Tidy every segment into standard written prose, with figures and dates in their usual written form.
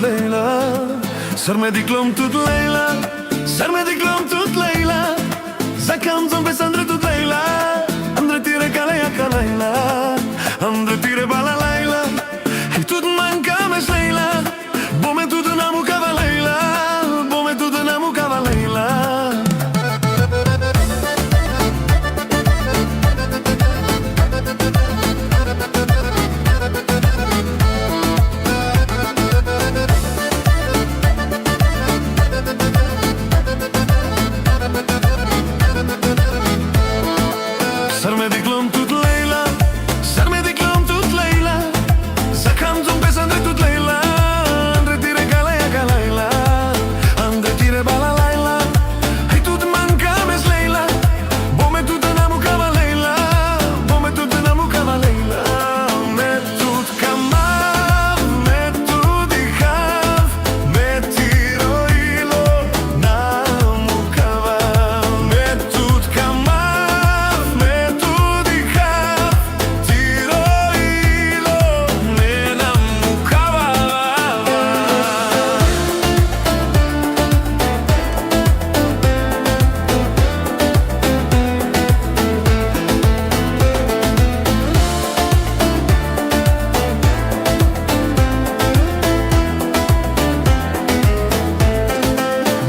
Leila. Sar me diklom tut Leila, sar me diklom tut Leila. Zakam zombe sandre tut Leila. Andre tire kaleja ka Leila, andre tire bala Leila. I tut manka mes Leila, bo me tut namu kava Leila, bo me tut namu kava Leila. Sar me diklom tut Leila, sar me diklom tut Leila. Zakam zombe sandre tut Leila, andre tire kaleja ka Leila, andre tire bala Leila. I tut manka mes Leila, bo me tut namu kava Leila, bo me tut namu kava Leila. Me tut kamav, me tut ihav, me tiro ilo namu kava. Me tut kamav, me tut ihav, tiro ilo me namu kava.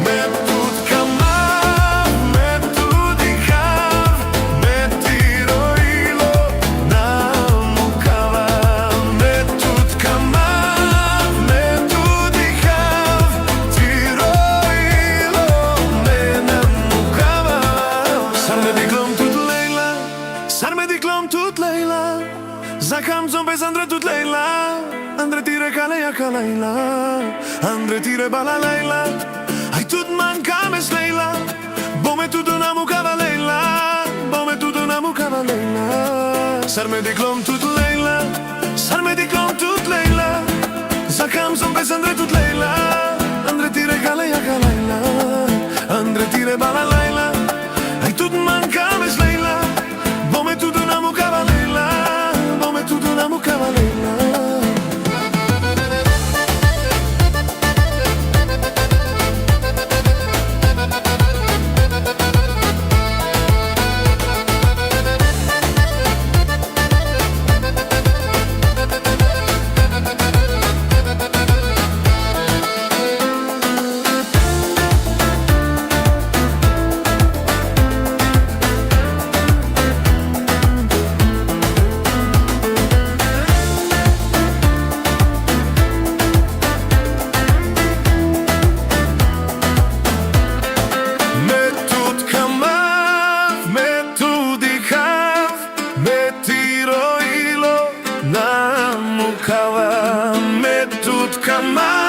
Me tut kamav, me tut ihav, me tiro ilo namu kava. Me tut kamav, me tut ihav, tiro ilo me namu kava. Sar me diklom tut Leila, sar me diklom tut Leila. Zakam zombe sandre tut Leila, andre tire kaleja ka Leila, andre tire bala Leila. Ai tut manka mes Leila, bo me tut namu kava Leila, bo me tut namu kava Leila. Sar me diklom tut Leila, sar me diklom tut Leila. Zakam zombe sandre tut Leila, andre tire kaleja ka Leila, andre tire bala Leila. Ai tut manka mes Leila, bo me tut namu kava Leila, bo me tut namu kava Leila. Me tut kamav, me tut ihav, me tiro ilo namu kava. Me tut kamav.